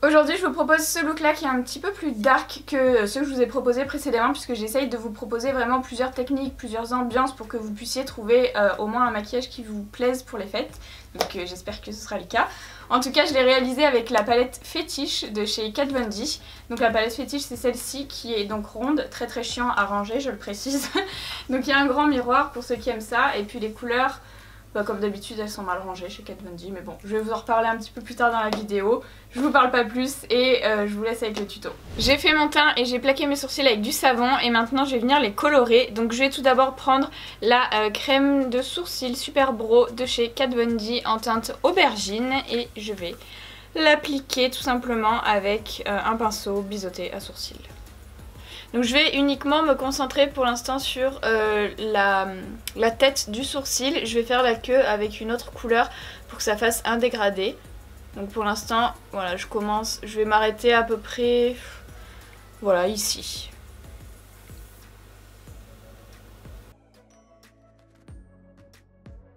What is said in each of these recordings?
Aujourd'hui je vous propose ce look là qui est un petit peu plus dark que ceux que je vous ai proposés précédemment, puisque j'essaye de vous proposer vraiment plusieurs techniques, plusieurs ambiances pour que vous puissiez trouver au moins un maquillage qui vous plaise pour les fêtes. Donc j'espère que ce sera le cas. En tout cas je l'ai réalisé avec la palette Fétiche de chez Kat Von D. Donc la palette Fétiche c'est celle-ci qui est donc ronde, très très chiant à ranger, je le précise. Donc il y a un grand miroir pour ceux qui aiment ça, et puis les couleurs... comme d'habitude elles sont mal rangées chez Kat Von D, mais bon je vais vous en reparler un petit peu plus tard dans la vidéo. Je vous parle pas plus et je vous laisse avec le tuto. J'ai fait mon teint et j'ai plaqué mes sourcils avec du savon et maintenant je vais venir les colorer. Donc je vais tout d'abord prendre la crème de sourcils Super Brow de chez Kat Von D en teinte aubergine et je vais l'appliquer tout simplement avec un pinceau biseauté à sourcils. Donc je vais uniquement me concentrer pour l'instant sur la tête du sourcil. Je vais faire la queue avec une autre couleur pour que ça fasse un dégradé. Donc pour l'instant, voilà, je vais m'arrêter à peu près, voilà, ici.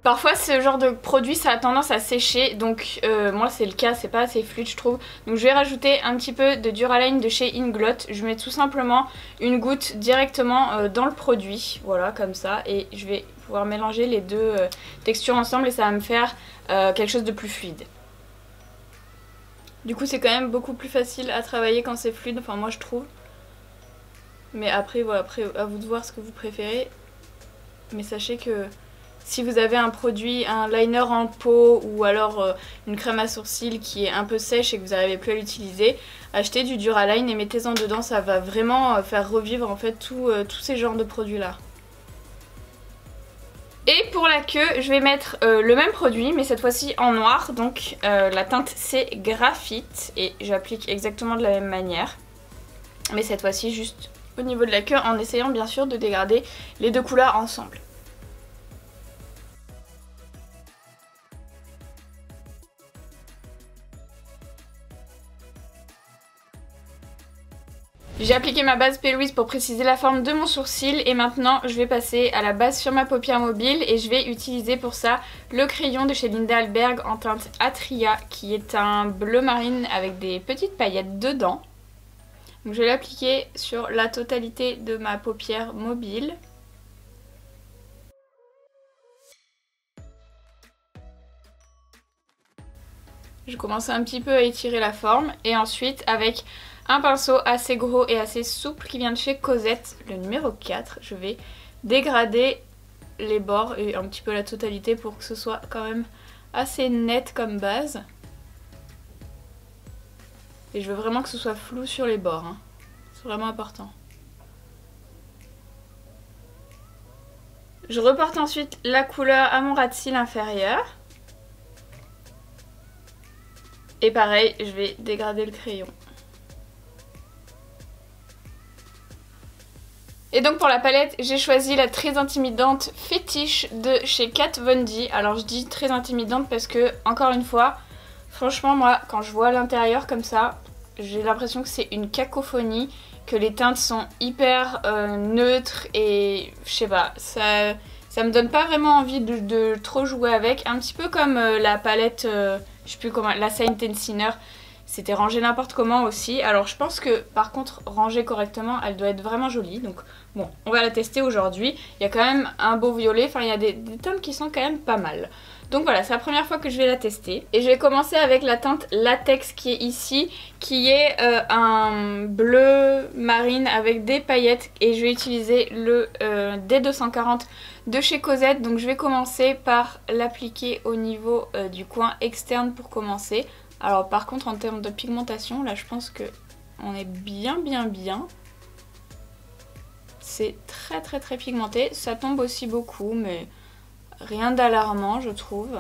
Parfois ce genre de produit ça a tendance à sécher, donc moi c'est le cas, c'est pas assez fluide je trouve. Donc je vais rajouter un petit peu de Duraline de chez Inglot. Je mets tout simplement une goutte directement dans le produit, voilà comme ça. Et je vais pouvoir mélanger les deux textures ensemble et ça va me faire quelque chose de plus fluide. Du coup c'est quand même beaucoup plus facile à travailler quand c'est fluide, enfin moi je trouve. Mais après voilà, après à vous de voir ce que vous préférez. Mais sachez que... si vous avez un produit, un liner en peau ou alors une crème à sourcils qui est un peu sèche et que vous n'arrivez plus à l'utiliser, achetez du Duraline et mettez-en dedans, ça va vraiment faire revivre en fait tous ces genres de produits là. Et pour la queue, je vais mettre le même produit mais cette fois-ci en noir, donc la teinte c'est Graphite et j'applique exactement de la même manière. Mais cette fois-ci juste au niveau de la queue en essayant bien sûr de dégrader les deux couleurs ensemble. J'ai appliqué ma base P. Louise pour préciser la forme de mon sourcil et maintenant je vais passer à la base sur ma paupière mobile et je vais utiliser pour ça le crayon de chez Linda Alberg en teinte Atria qui est un bleu marine avec des petites paillettes dedans. Donc je vais l'appliquer sur la totalité de ma paupière mobile. Je commence un petit peu à étirer la forme et ensuite avec un pinceau assez gros et assez souple qui vient de chez Cosette, le numéro 4, je vais dégrader les bords et un petit peu la totalité pour que ce soit quand même assez net comme base. Et je veux vraiment que ce soit flou sur les bords, hein. C'est vraiment important. Je reporte ensuite la couleur à mon ras de cils inférieur. Et pareil, je vais dégrader le crayon. Et donc pour la palette, j'ai choisi la très intimidante Fétiche de chez Kat Von D. Alors je dis très intimidante parce que, encore une fois, franchement moi, quand je vois l'intérieur comme ça, j'ai l'impression que c'est une cacophonie, que les teintes sont hyper neutres et je sais pas, ça me donne pas vraiment envie de trop jouer avec. Un petit peu comme la palette, je sais plus comment, la Saint Sinner. C'était rangé n'importe comment aussi. Alors je pense que par contre rangée correctement elle doit être vraiment jolie. Donc bon, on va la tester aujourd'hui. Il y a quand même un beau violet. Enfin il y a des teintes qui sont quand même pas mal. Donc voilà, c'est la première fois que je vais la tester. Et je vais commencer avec la teinte Latex qui est ici. Qui est un bleu marine avec des paillettes. Et je vais utiliser le D240 de chez Cosette. Donc je vais commencer par l'appliquer au niveau du coin externe pour commencer. Alors par contre en termes de pigmentation, là je pense que on est bien. C'est très pigmenté. Ça tombe aussi beaucoup mais rien d'alarmant je trouve.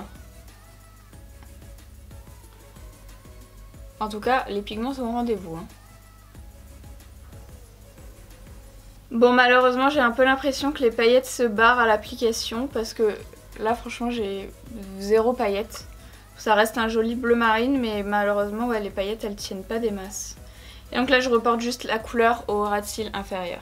En tout cas les pigments sont au rendez-vous, hein. Bon malheureusement j'ai un peu l'impression que les paillettes se barrent à l'application parce que là franchement j'ai zéro paillettes. Ça reste un joli bleu marine mais malheureusement ouais, les paillettes elles tiennent pas des masses. Et donc là je reporte juste la couleur au ras de cils inférieur.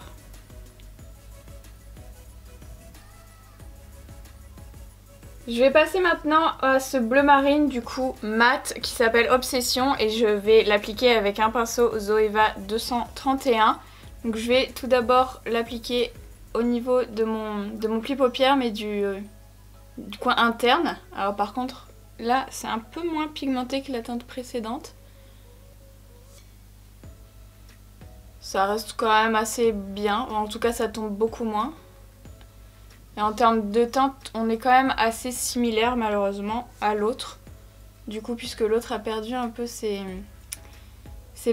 Je vais passer maintenant à ce bleu marine du coup mat qui s'appelle Obsession et je vais l'appliquer avec un pinceau Zoeva 231. Donc je vais tout d'abord l'appliquer au niveau de mon pli paupière mais du coin interne. Alors par contre là c'est un peu moins pigmenté que la teinte précédente. Ça reste quand même assez bien, en tout cas ça tombe beaucoup moins. Et en termes de teinte, on est quand même assez similaire malheureusement à l'autre. Du coup, puisque l'autre a perdu un peu ses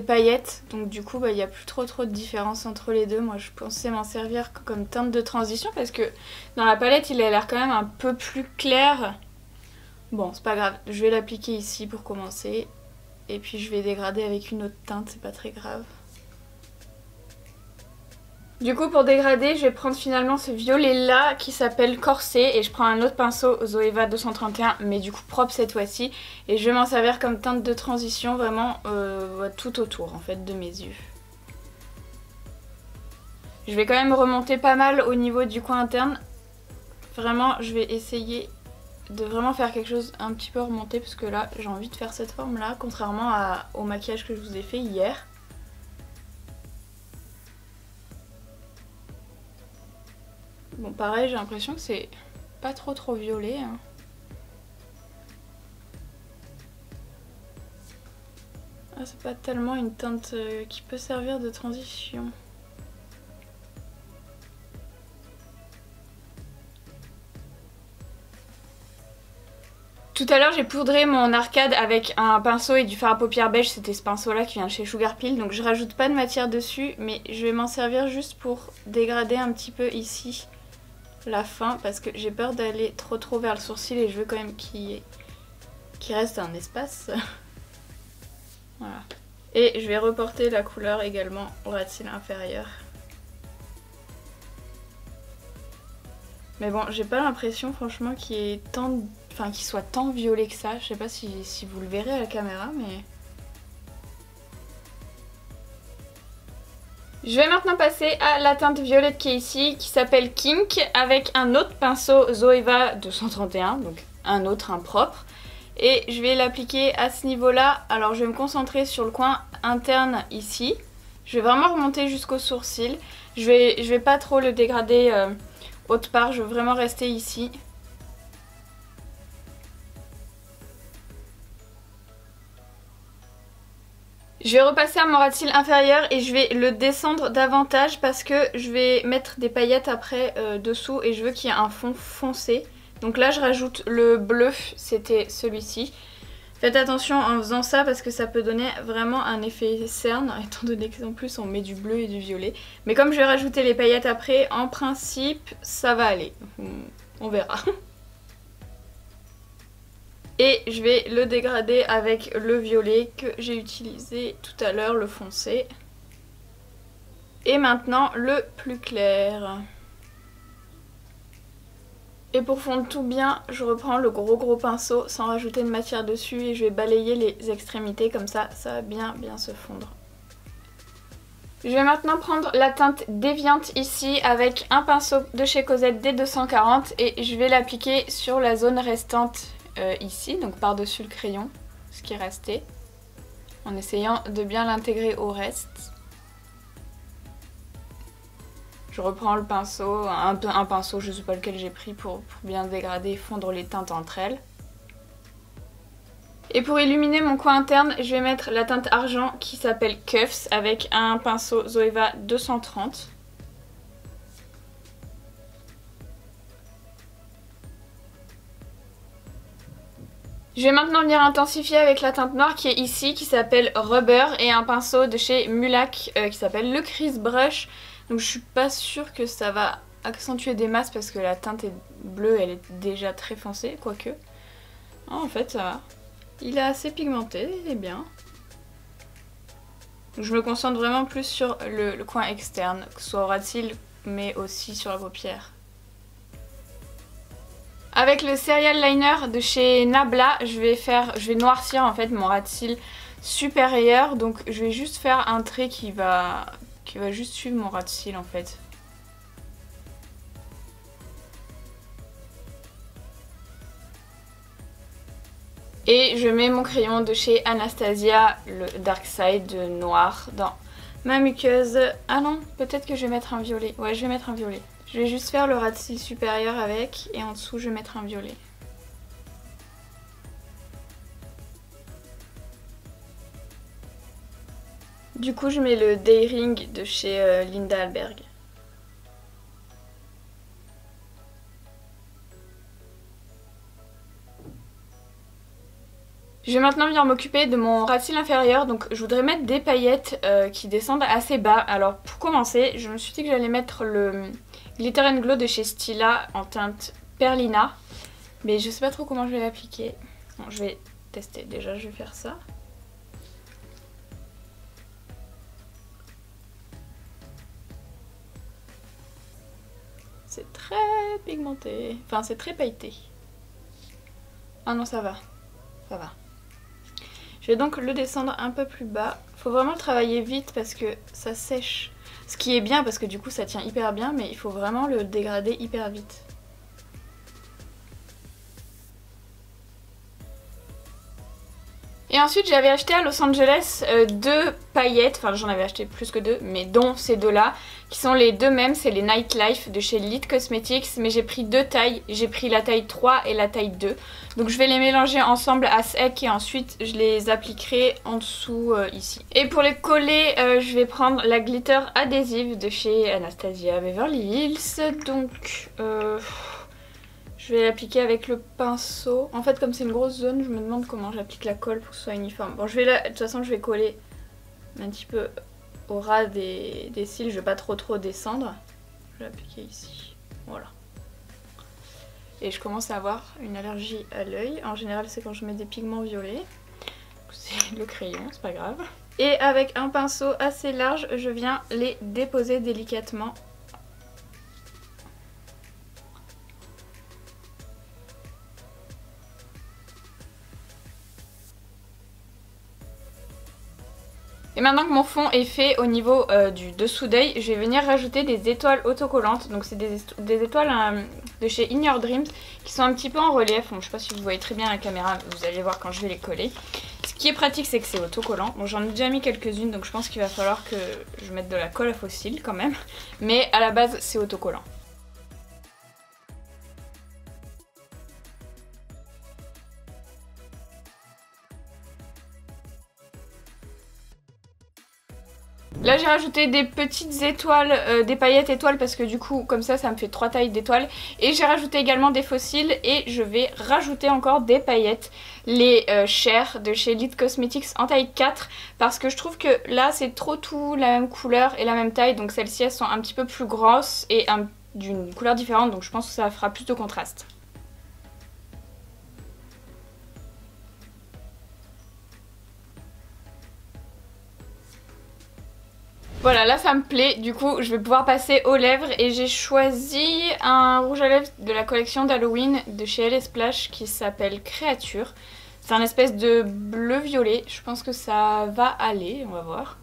paillettes. Donc du coup, il n'y a plus trop de différence entre les deux. Moi, je pensais m'en servir comme teinte de transition parce que dans la palette, il a l'air quand même un peu plus clair. Bon, c'est pas grave. Je vais l'appliquer ici pour commencer. Et puis je vais dégrader avec une autre teinte, c'est pas très grave. Du coup pour dégrader je vais prendre finalement ce violet là qui s'appelle Corset et je prends un autre pinceau Zoeva 231 mais du coup propre cette fois-ci et je vais m'en servir comme teinte de transition vraiment tout autour en fait de mes yeux. Je vais quand même remonter pas mal au niveau du coin interne. Vraiment je vais essayer de vraiment faire quelque chose un petit peu remonté parce que là j'ai envie de faire cette forme là contrairement au maquillage que je vous ai fait hier. Bon pareil j'ai l'impression que c'est pas trop violet. Hein. Ah, c'est pas tellement une teinte qui peut servir de transition. Tout à l'heure j'ai poudré mon arcade avec un pinceau et du fard à paupières beige, c'était ce pinceau là qui vient de chez Sugar Pill, donc je rajoute pas de matière dessus mais je vais m'en servir juste pour dégrader un petit peu ici la fin parce que j'ai peur d'aller trop vers le sourcil et je veux quand même qu'il reste un espace. Voilà. Et je vais reporter la couleur également au ras de cils inférieur. Mais bon, j'ai pas l'impression franchement qu'il soit tant violet que ça. Je sais pas si vous le verrez à la caméra, mais... Je vais maintenant passer à la teinte violette qui est ici, qui s'appelle Kink, avec un autre pinceau Zoeva 231, donc un propre. Et je vais l'appliquer à ce niveau-là. Alors je vais me concentrer sur le coin interne ici. Je vais vraiment remonter jusqu'au sourcil. Je vais pas trop le dégrader autre part, je veux vraiment rester ici. Je vais repasser à mon ras de cils inférieur et je vais le descendre davantage parce que je vais mettre des paillettes après dessous et je veux qu'il y ait un fond foncé. Donc là je rajoute le bleu, c'était celui-ci. Faites attention en faisant ça parce que ça peut donner vraiment un effet cerne étant donné qu'en plus on met du bleu et du violet. Mais comme je vais rajouter les paillettes après, en principe ça va aller. On verra. Et je vais le dégrader avec le violet que j'ai utilisé tout à l'heure, le foncé. Et maintenant le plus clair. Et pour fondre tout bien, je reprends le gros pinceau sans rajouter de matière dessus et je vais balayer les extrémités comme ça, ça va bien se fondre. Je vais maintenant prendre la teinte déviante ici avec un pinceau de chez Cosette D240 et je vais l'appliquer sur la zone restante ici, donc par-dessus le crayon, ce qui est resté, en essayant de bien l'intégrer au reste. Je reprends le pinceau, un pinceau, je ne sais pas lequel j'ai pris pour bien dégrader et fondre les teintes entre elles. Et pour illuminer mon coin interne, je vais mettre la teinte argent qui s'appelle Cuffs avec un pinceau Zoeva 230. Je vais maintenant venir intensifier avec la teinte noire qui est ici, qui s'appelle Rubber, et un pinceau de chez Mulac qui s'appelle le Crease Brush. Donc je suis pas sûre que ça va accentuer des masses parce que la teinte est bleue, elle est déjà très foncée, quoique. Oh, en fait ça va. Il est assez pigmenté, il est bien. Je me concentre vraiment plus sur le coin externe, que ce soit au ras de cils mais aussi sur la paupière. Avec le Serial Liner de chez Nabla, je vais noircir en fait mon ras de cils supérieur. Donc je vais juste faire un trait qui va juste suivre mon ras de cils en fait. Et je mets mon crayon de chez Anastasia, le Dark Side noir, dans ma muqueuse. Ah non, peut-être que je vais mettre un violet. Ouais, je vais mettre un violet. Je vais juste faire le ras de cils supérieur avec et en dessous je vais mettre un violet. Du coup je mets le Day Ring de chez Linda Alberg. Je vais maintenant venir m'occuper de mon ras de cils inférieur, donc je voudrais mettre des paillettes qui descendent assez bas. Alors pour commencer, je me suis dit que j'allais mettre le Glitter and Glow de chez Stila en teinte Perlina. Mais je sais pas trop comment je vais l'appliquer. Bon, je vais tester, déjà je vais faire ça. C'est très pigmenté, enfin c'est très pailleté. Ah non ça va, ça va. Je vais donc le descendre un peu plus bas. Faut vraiment le travailler vite parce que ça sèche. Ce qui est bien parce que du coup ça tient hyper bien, mais il faut vraiment le dégrader hyper vite. Et ensuite j'avais acheté à Los Angeles deux paillettes, enfin j'en avais acheté plus que deux, mais dont ces deux-là, qui sont les deux mêmes, c'est les Nightlife de chez Lit Cosmetics, mais j'ai pris deux tailles, j'ai pris la taille 3 et la taille 2. Donc je vais les mélanger ensemble à sec et ensuite je les appliquerai en dessous ici. Et pour les coller, je vais prendre la glitter adhésive de chez Anastasia Beverly Hills, donc... je vais l'appliquer avec le pinceau. En fait, comme c'est une grosse zone, je me demande comment j'applique la colle pour que ce soit uniforme. Bon, de toute façon, je vais coller un petit peu au ras des cils. Je vais pas trop descendre. Je vais l'appliquer ici. Voilà. Et je commence à avoir une allergie à l'œil. En général, c'est quand je mets des pigments violets. C'est le crayon, c'est pas grave. Et avec un pinceau assez large, je viens les déposer délicatement. Et maintenant que mon fond est fait au niveau du dessous d'œil, je vais venir rajouter des étoiles autocollantes. Donc c'est des étoiles de chez In Your Dreams qui sont un petit peu en relief. Bon, je sais pas si vous voyez très bien la caméra, vous allez voir quand je vais les coller. Ce qui est pratique, c'est que c'est autocollant. Bon, j'en ai déjà mis quelques-unes, donc je pense qu'il va falloir que je mette de la colle à fossile quand même. Mais à la base, c'est autocollant. Là j'ai rajouté des petites étoiles, des paillettes étoiles parce que du coup comme ça me fait 3 tailles d'étoiles. Et j'ai rajouté également des fossiles et je vais rajouter encore des paillettes. Les Cher de chez Lit Cosmetics en taille 4 parce que je trouve que là c'est trop tout la même couleur et la même taille. Donc celles-ci elles sont un petit peu plus grosses et d'une couleur différente, donc je pense que ça fera plus de contraste. Voilà, là ça me plaît, du coup je vais pouvoir passer aux lèvres et j'ai choisi un rouge à lèvres de la collection d'Halloween de chez LA Splash qui s'appelle Créature. C'est un espèce de bleu-violet, je pense que ça va aller, on va voir.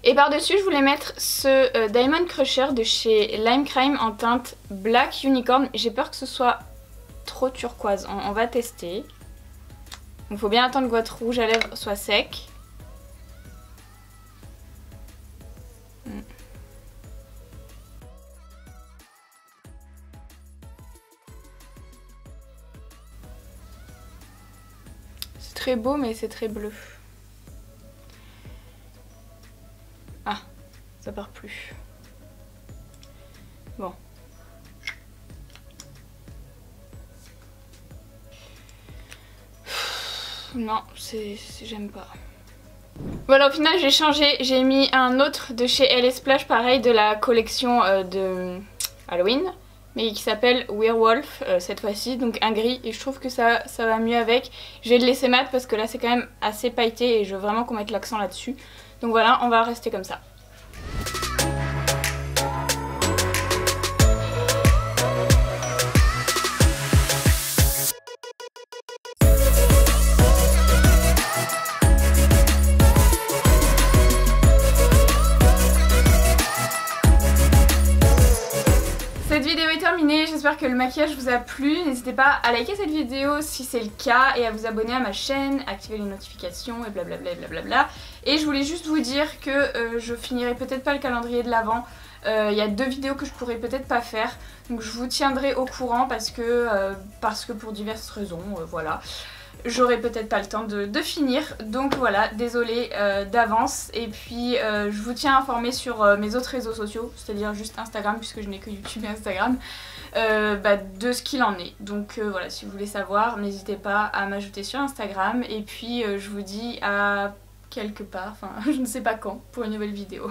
Et par-dessus, je voulais mettre ce Diamond Crusher de chez Lime Crime en teinte Black Unicorn. J'ai peur que ce soit trop turquoise. On va tester. Il faut bien attendre que votre rouge à lèvres soit sec. C'est très beau, mais c'est très bleu. Ah, ça part plus. Bon. Non, j'aime pas. Voilà, au final j'ai changé, j'ai mis un autre de chez LA Splash, pareil, de la collection de Halloween, mais qui s'appelle Werewolf cette fois-ci, donc un gris, et je trouve que ça va mieux avec. Je vais le laisser mat parce que là c'est quand même assez pailleté et je veux vraiment qu'on mette l'accent là-dessus. Donc voilà, on va rester comme ça. vidéo est terminée, j'espère que le maquillage vous a plu. N'hésitez pas à liker cette vidéo si c'est le cas et à vous abonner à ma chaîne, activer les notifications et blablabla et blablabla. Et je voulais juste vous dire que je finirai peut-être pas le calendrier de l'Avent. Il y a 2 vidéos que je pourrais peut-être pas faire, donc je vous tiendrai au courant parce que pour diverses raisons, voilà. J'aurai peut-être pas le temps de finir, donc voilà, désolée d'avance. Et puis je vous tiens informé sur mes autres réseaux sociaux, c'est-à-dire juste Instagram puisque je n'ai que YouTube et Instagram, de ce qu'il en est. Donc voilà, si vous voulez savoir, n'hésitez pas à m'ajouter sur Instagram. Et puis je vous dis à quelque part, enfin je ne sais pas quand, pour une nouvelle vidéo.